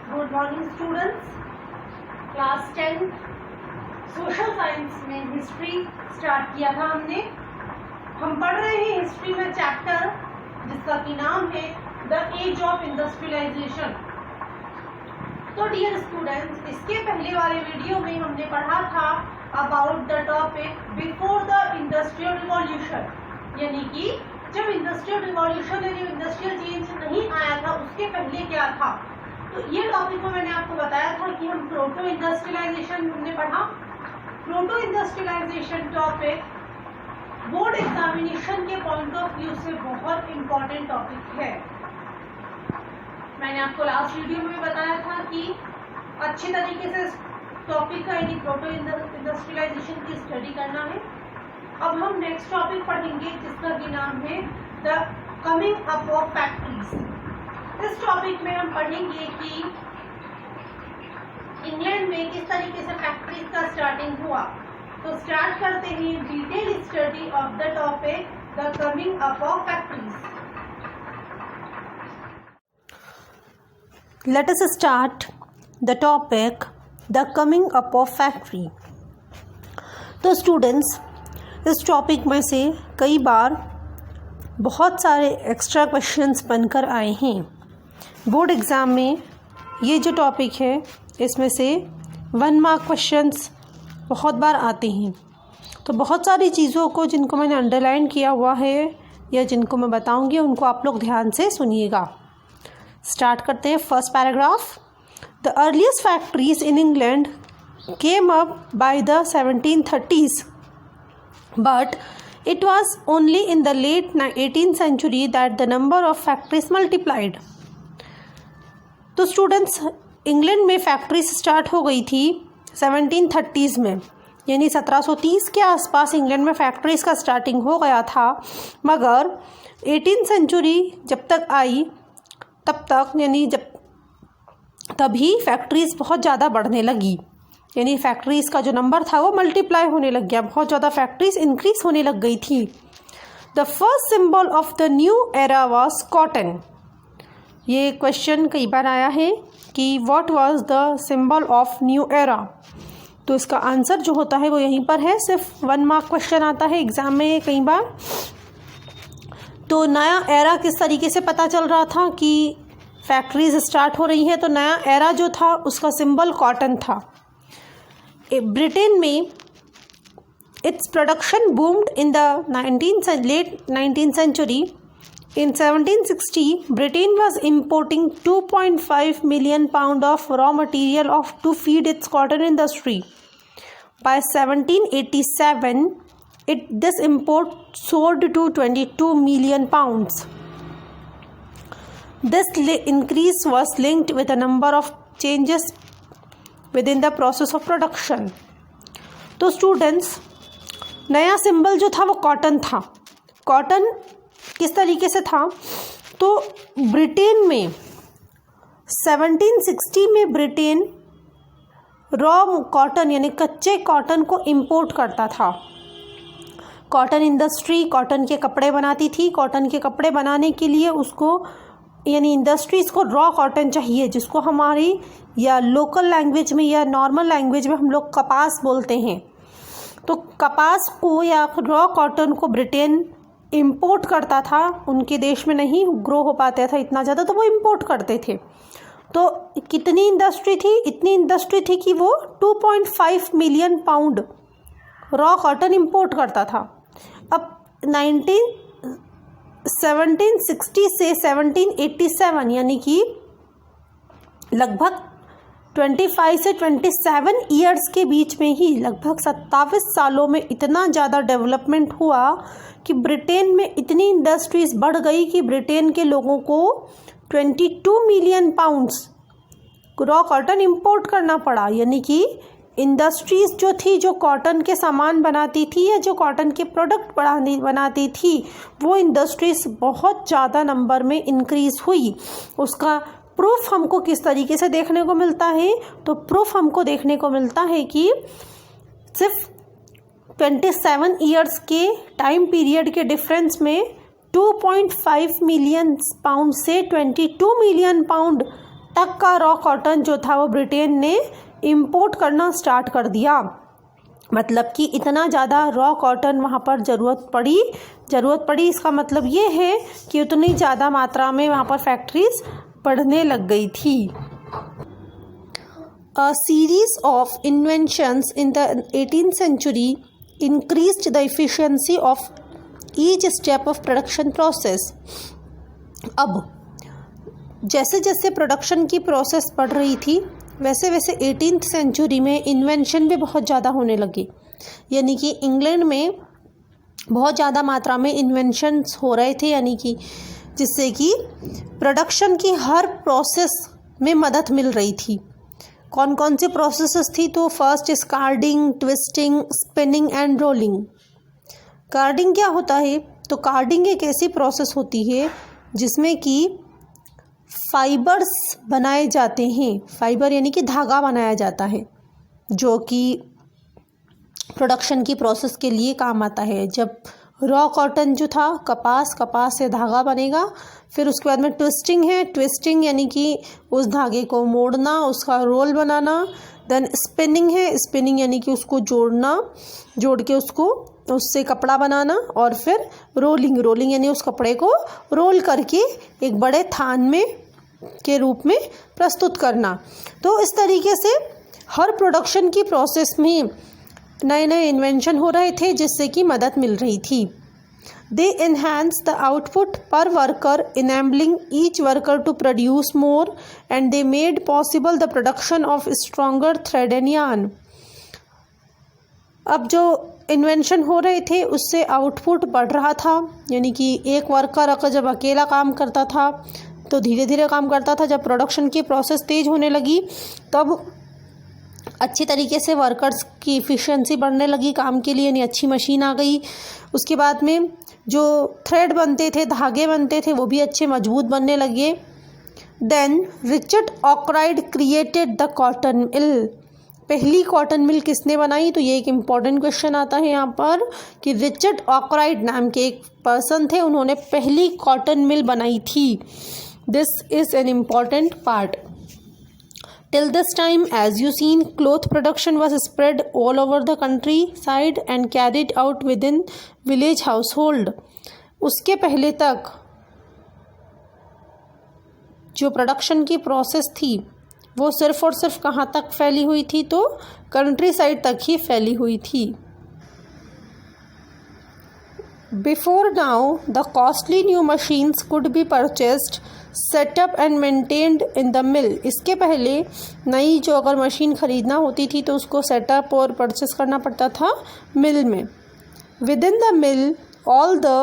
Good morning students. Class 10 social science में history start किया था हमने। हम पढ़ रहे हैं हिस्ट्री में चैप्टर जिसका कि नाम है द एज ऑफ इंडस्ट्रियलाइजेशन। तो डियर स्टूडेंट्स, इसके पहले वाले वीडियो में हमने पढ़ा था about the topic before the industrial revolution, यानी कि जब इंडस्ट्रियल रिवॉल्यूशन यानी इंडस्ट्रियल चेंज नहीं आया था उसके पहले क्या था। तो ये टॉपिक में मैंने आपको बताया था कि हम प्रोटो इंडस्ट्रियलाइजेशन हमने पढ़ा। Proto industrialisation topic board examination के पॉइंट ऑफ व्यू से बहुत इंपॉर्टेंट टॉपिक है। मैंने आपको लास्ट वीडियो में बताया था कि अच्छे तरीके से टॉपिक का यानी प्रोटो इंडस्ट्रियलाइजेशन की स्टडी करना है। अब हम नेक्स्ट टॉपिक पढ़ेंगे जिसका भी नाम है the coming up of factories. इस टॉपिक में हम पढ़ेंगे कि इंग्लैंड में किस तरीके से फैक्ट्रीज का स्टार्टिंग हुआ। तो स्टार्ट करते हैं detail study of the topic the coming up of factories. Let us start the topic the coming up of factory। तो स्टूडेंट्स, इस टॉपिक में से कई बार बहुत सारे एक्स्ट्रा क्वेश्चंस बनकर आए हैं। बोर्ड एग्ज़ाम में ये जो टॉपिक है इसमें से 1 मार्क क्वेश्चंस बहुत बार आते हैं। तो बहुत सारी चीज़ों को जिनको मैंने अंडरलाइन किया हुआ है या जिनको मैं बताऊंगी उनको आप लोग ध्यान से सुनिएगा। स्टार्ट करते हैं first paragraph. The earliest factories in England came up by the 1730s but it was only in the late 18th century that the number of factories multiplied। तो स्टूडेंट्स, इंग्लैंड में फैक्ट्रीज स्टार्ट हो गई थी 1730s में, यानी 1730 के आसपास England में फैक्ट्रीज का स्टार्टिंग हो गया था। मगर 18th सेंचुरी जब तक आई तब तक यानी तभी फैक्ट्रीज बहुत ज़्यादा बढ़ने लगी, यानी फैक्ट्रीज़ का जो नंबर था वो मल्टीप्लाई होने लग गया, बहुत ज़्यादा फैक्ट्रीज इंक्रीज होने लग गई थी। The first symbol of the new era was cotton. ये क्वेश्चन कई बार आया है कि what was the symbol of new era. तो इसका आंसर जो होता है वो यहीं पर है। सिर्फ 1 मार्क क्वेश्चन आता है एग्ज़ाम में कई बार। तो नया एरा किस तरीके से पता चल रहा था कि फैक्ट्रीज स्टार्ट हो रही हैं। तो नया एरा जो था उसका सिंबल कॉटन था। ब्रिटेन में its production boomed in the late 19th century। In 1760, Britain was importing 2.5 million pound of raw material to feed its cotton industry. By 1787, this import soared to 22 million pounds. This increase was linked with a number of changes within the process of production। तो students, नया symbol जो था वो cotton था। Cotton किस तरीके से था, तो ब्रिटेन में 1760 में ब्रिटेन रॉ कॉटन यानी कच्चे कॉटन को इंपोर्ट करता था। कॉटन इंडस्ट्री कॉटन के कपड़े बनाती थी। कॉटन के कपड़े बनाने के लिए उसको यानी इंडस्ट्रीज़ को रॉ कॉटन चाहिए, जिसको हमारी या लोकल लैंग्वेज में या नॉर्मल लैंग्वेज में हम लोग कपास बोलते हैं। तो कपास को या रॉ कॉटन को ब्रिटेन इंपोर्ट करता था। उनके देश में नहीं ग्रो हो पाता था इतना ज़्यादा, तो वो इंपोर्ट करते थे। तो कितनी इंडस्ट्री थी, इतनी इंडस्ट्री थी कि वो 2.5 million pound raw cotton import करता था। अब 1760 से 1787 यानी कि लगभग 25 से 27 ईयर्स के बीच में ही लगभग 27 सालों में इतना ज़्यादा डेवलपमेंट हुआ कि ब्रिटेन में इतनी इंडस्ट्रीज़ बढ़ गई कि ब्रिटेन के लोगों को 22 million pounds raw cotton import करना पड़ा। यानी कि इंडस्ट्रीज़ जो थी, जो कॉटन के सामान बनाती थी या जो कॉटन के प्रोडक्ट बनाती थी, वो इंडस्ट्रीज़ बहुत ज़्यादा नंबर में इंक्रीज़ हुई। उसका प्रूफ हमको किस तरीके से देखने को मिलता है, तो प्रूफ हमको देखने को मिलता है कि सिर्फ 27 ईयर्स के टाइम पीरियड के डिफरेंस में 2.5 मिलियन पाउंड से 22 मिलियन पाउंड तक का रॉ कॉटन जो था वो ब्रिटेन ने इंपोर्ट करना स्टार्ट कर दिया। मतलब कि इतना ज़्यादा रॉ कॉटन वहाँ पर ज़रूरत पड़ी। इसका मतलब ये है कि उतनी ज़्यादा मात्रा में वहाँ पर फैक्ट्रीज बढ़ने लग गई थी। A series of inventions in the 18th century increased the efficiency of each step of production process. अब जैसे जैसे प्रोडक्शन की प्रोसेस बढ़ रही थी वैसे वैसे 18th सेंचुरी में इन्वेंशन भी बहुत ज़्यादा होने लगी। यानी कि इंग्लैंड में बहुत ज़्यादा मात्रा में इन्वेंशंस हो रहे थे, यानी कि जिससे कि प्रोडक्शन की हर प्रोसेस में मदद मिल रही थी। कौन कौन सी प्रोसेसेस थी? तो first is carding, twisting, spinning and rolling. Carding क्या होता है? तो कार्डिंग एक ऐसी प्रोसेस होती है जिसमें कि फाइबर्स बनाए जाते हैं। फाइबर यानी कि धागा बनाया जाता है जो कि प्रोडक्शन की प्रोसेस के लिए काम आता है। जब रॉ कॉटन जो था कपास से धागा बनेगा। फिर उसके बाद में ट्विस्टिंग है। ट्विस्टिंग यानी कि उस धागे को मोड़ना, उसका रोल बनाना। देन स्पिनिंग है। स्पिनिंग यानी कि उसको जोड़ के उससे कपड़ा बनाना। और फिर रोलिंग यानी उस कपड़े को रोल करके एक बड़े थान में के रूप में प्रस्तुत करना। तो इस तरीके से हर प्रोडक्शन की प्रोसेस में नए नए इन्वेंशन हो रहे थे जिससे कि मदद मिल रही थी। दे एनहांस द आउटपुट पर worker, enabling each worker to produce more, and they made possible the production of stronger thread and yarn. अब जो इन्वेंशन हो रहे थे उससे आउटपुट बढ़ रहा था, यानी कि एक वर्कर अगर जब अकेला काम करता था तो धीरे धीरे काम करता था। जब प्रोडक्शन की प्रोसेस तेज होने लगी तब अच्छी तरीके से वर्कर्स की इफ़िशियंसी बढ़ने लगी काम के लिए, यानी अच्छी मशीन आ गई। उसके बाद में जो थ्रेड बनते थे, धागे बनते थे, वो भी अच्छे मजबूत बनने लगे। Then Richard Arkwright created the cotton mill. पहली कॉटन मिल किसने बनाई? तो ये एक इम्पॉर्टेंट क्वेश्चन आता है यहाँ पर कि रिचर्ड आर्कराइट नाम के एक पर्सन थे, उन्होंने पहली कॉटन मिल बनाई थी। This is an important part. Till this time, as you seen, cloth production was spread all over the countryside and carried out within village household. उसके पहले तक जो प्रोडक्शन की प्रोसेस थी वो सिर्फ और सिर्फ कहाँ तक फैली हुई थी? तो कंट्री साइड तक ही फैली हुई थी। Before now, the costly new machines could be purchased, set up and maintained in the mill. इसके पहले नई जो अगर मशीन ख़रीदना होती थी तो उसको सेटअप और परचेस करना पड़ता था मिल में। Within the mill, all the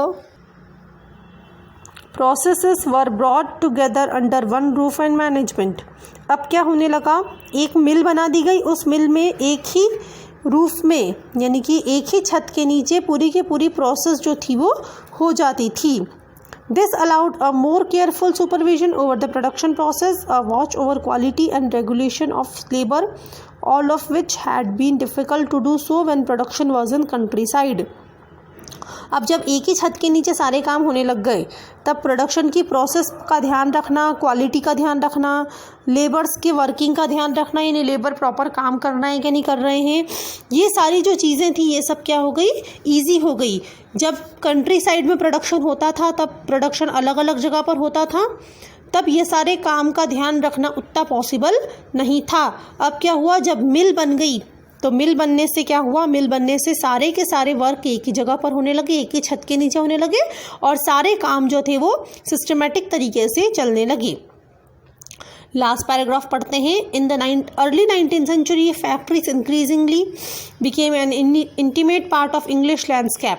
processes were brought together under one roof and management. अब क्या होने लगा? एक मिल बना दी गई। उस मिल में एक ही रूफ में, यानी कि एक ही छत के नीचे पूरी की पूरी प्रोसेस जो थी वो हो जाती थी। This allowed a more careful supervision over the production process, a watch over quality and regulation of labor, all of which had been difficult to do so when production was in countryside. अब जब एक ही छत के नीचे सारे काम होने लग गए तब प्रोडक्शन की प्रोसेस का ध्यान रखना, क्वालिटी का ध्यान रखना, लेबर्स के वर्किंग का ध्यान रखना, यानी लेबर प्रॉपर काम कर रहे हैं कि नहीं कर रहे हैं, ये सारी जो चीज़ें थी ये सब क्या हो गई? ईजी हो गई। जब कंट्री साइड में प्रोडक्शन होता था तब प्रोडक्शन अलग अलग जगह पर होता था, तब ये सारे काम का ध्यान रखना उतना पॉसिबल नहीं था। अब क्या हुआ? जब मिल बन गई तो मिल बनने से क्या हुआ? मिल बनने से सारे के सारे वर्क एक ही जगह पर होने लगे, एक ही छत के नीचे होने लगे और सारे काम जो थे वो सिस्टमेटिक तरीके से चलने लगे। लास्ट पैराग्राफ पढ़ते हैं। In the early 19th century, factories increasingly became an intimate part of English landscape.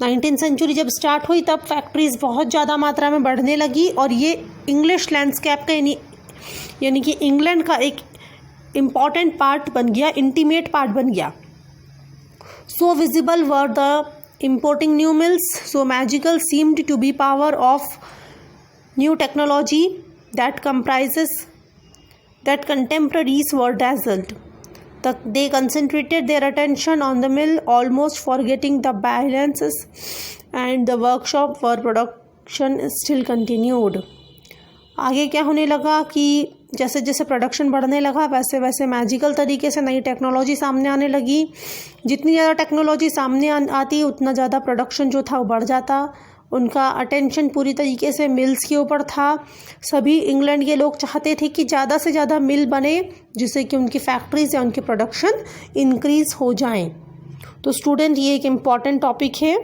19th century जब स्टार्ट हुई तब फैक्ट्रीज़ बहुत ज़्यादा मात्रा में बढ़ने लगी और ये इंग्लिश लैंडस्केप का यानी कि इंग्लैंड का एक इम्पॉर्टेंट पार्ट बन गया, इंटीमेट पार्ट बन गया। So visible were the importing new mills, so magical seemed to be power of new technology that contemporaries were dazzled. They concentrated their attention on the mill, almost forgetting the balances and the workshop where production still continued. आगे क्या होने लगा कि जैसे जैसे production बढ़ने लगा वैसे वैसे मैजिकल तरीके से नई टेक्नोलॉजी सामने आने लगी। जितनी ज़्यादा टेक्नोलॉजी सामने आती उतना ज़्यादा प्रोडक्शन जो था वो बढ़ जाता। उनका अटेंशन पूरी तरीके से मिल्स के ऊपर था। सभी इंग्लैंड के लोग चाहते थे कि ज़्यादा से ज़्यादा मिल बने जिससे कि उनकी फैक्ट्रीज या उनकी प्रोडक्शन इंक्रीज़ हो जाएं। तो स्टूडेंट ये एक इम्पॉर्टेंट टॉपिक है।